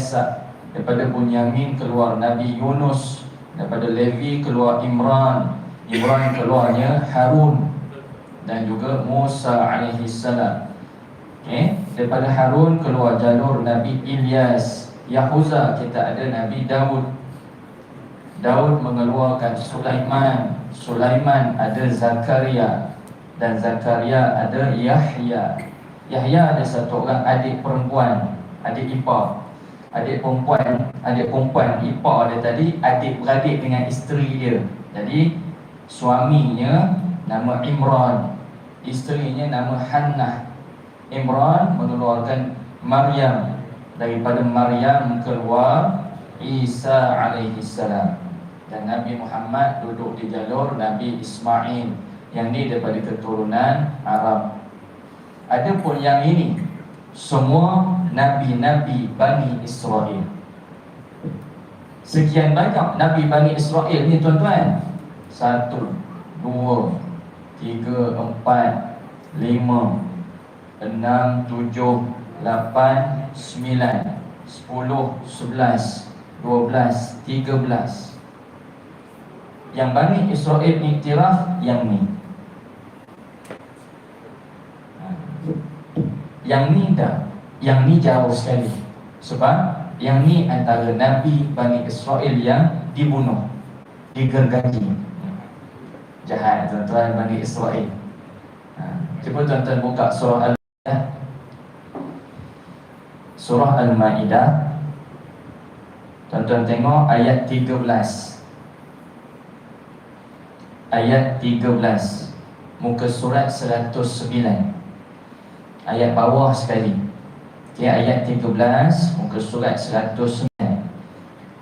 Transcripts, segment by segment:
Ilyasa, daripada Bunyamin keluar Nabi Yunus, daripada Levi keluar Imran, Imran keluarnya Harun, dan juga Musa alaihi salam. Daripada Harun keluar jalur Nabi Ilyas. Yahuza kita ada Nabi Daud, Daud mengeluarkan Sulaiman, Sulaiman ada Zakaria, dan Zakaria ada Yahya. Yahya ada satu orang adik perempuan, adik ipar. Adik perempuan ipar dia tadi adik-beradik dengan isteri dia. Jadi suaminya nama Imran, isterinya nama Hannah. Imran mengeluarkan Maryam, daripada Maryam keluar Isa alaihi salam. Dan Nabi Muhammad duduk di jalur Nabi Ismail, yang ni daripada keturunan Arab. Adapun yang ini semua Nabi-Nabi Bani Israel. Sekian banyak Nabi Bani Israel ni tuan-tuan. 1, 2, 3, 4, 5, 6, 7, 8, 9, 10, 11, 12, 13. Yang Bani Israel iktiraf yang ni. Yang ni dah, yang ni jauh sekali. Sebab yang ni antara Nabi Bani Israel yang dibunuh, digergaji. Jahat tuan-tuan Bani Israel. Cuba tuan-tuan buka surah Al-Ma'idah. Surah Al-Ma'idah, tuan-tuan tengok ayat 13. Ayat 13, muka surat 109, ayat bawah sekali. Ayat 13, muka surat 109.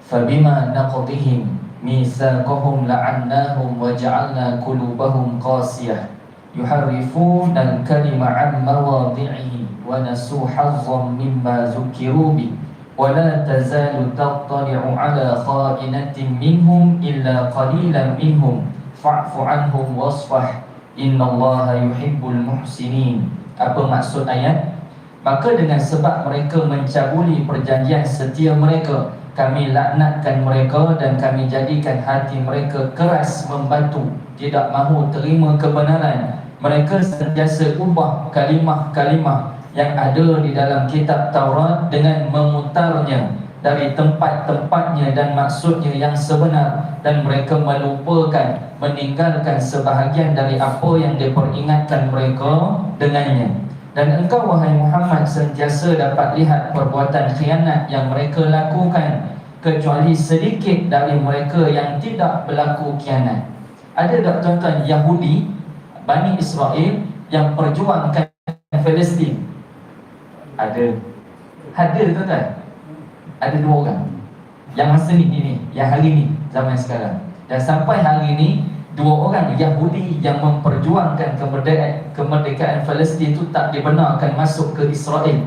Fabima naqdihim mitsaqahum la'annahum wa ja'alna qulubahum qasiyah yuharrifuna al-kalima 'an mawadhi'ihi wa nasu hazzan mimma zukiru bi wa la tazalu tattali'u 'ala kha'inatin minhum illa qalilan minhum fa'fu 'anhum wasfah innallaha yuhibbul muhsinin. Apa maksud ayat? Maka dengan sebab mereka mencabuli perjanjian setia mereka, kami laknatkan mereka dan kami jadikan hati mereka keras membatu, tidak mahu terima kebenaran. Mereka sentiasa ubah kalimah-kalimah yang ada di dalam kitab Taurat dengan memutarnya dari tempat-tempatnya dan maksudnya yang sebenar, dan mereka melupakan, meninggalkan sebahagian dari apa yang diperingatkan mereka dengannya. Dan engkau wahai Muhammad sentiasa dapat lihat perbuatan khianat yang mereka lakukan, kecuali sedikit dari mereka yang tidak berlaku khianat. Ada tak tuan-tuan Yahudi Bani Israel yang perjuangkan Palestin? Ada tuan-tuan. Ada 2 orang. Yang masa ni, yang hari ni, zaman sekarang. Dan sampai hari ni 2 orang Yahudi yang memperjuangkan kemerdekaan Palestin itu tak dibenarkan masuk ke Israel.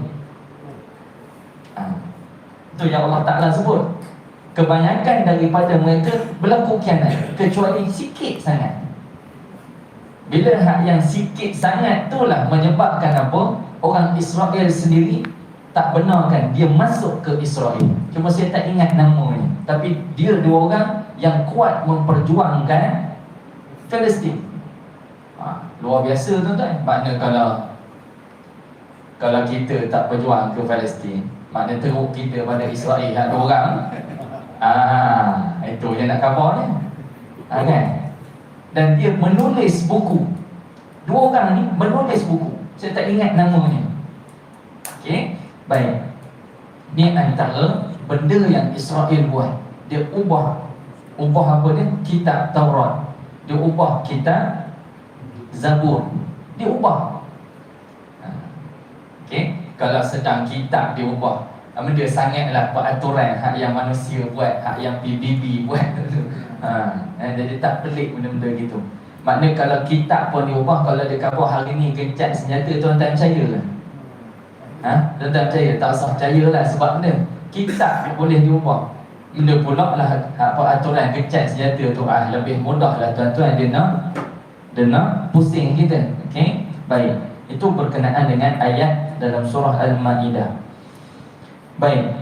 Itu yang Allah Ta'ala sebut. Kebanyakan daripada mereka berlaku khianat, kecuali sikit sangat. Bila hak yang sikit sangat itulah menyebabkan apa? Orang Israel sendiri tak benarkan dia masuk ke Israel. Cuma saya tak ingat namanya. Tapi dia 2 orang yang kuat memperjuangkan Palestin. Luar biasa tuan-tuan. Makna kalau kita tak berjuang ke Palestin, makna teruk kita pada Israel. Ada orang itu yang nak khabar ni. Kan? Dan dia menulis buku. 2 orang ni menulis buku. Saya tak ingat namanya. Okey, baik. Ni antara benda yang Israel buat. Dia ubah apa dia? Kitab Taurat. Dia ubah kitab Zabur. Dia ubah. Okey, kalau sedang kitab dia ubah, benda sangatlah peraturan hak yang manusia buat, hak yang PBB buat. Jadi tak pelik benda-benda gitu. Makna kalau kitab pun diubah, kalau dia khabar hari ni gencat senjata, tuan-tuan percaya lah? Tuan-tuan percaya? Tak usah percaya lah. Sebab benda kitab boleh diubah. Benda pula lah apa aturan gencat senjata tu lebih mudah lah tuan-tuan. Dia nak pusing kita. Okey, baik. Itu berkenaan dengan ayat dalam surah Al-Ma'idah. Baik.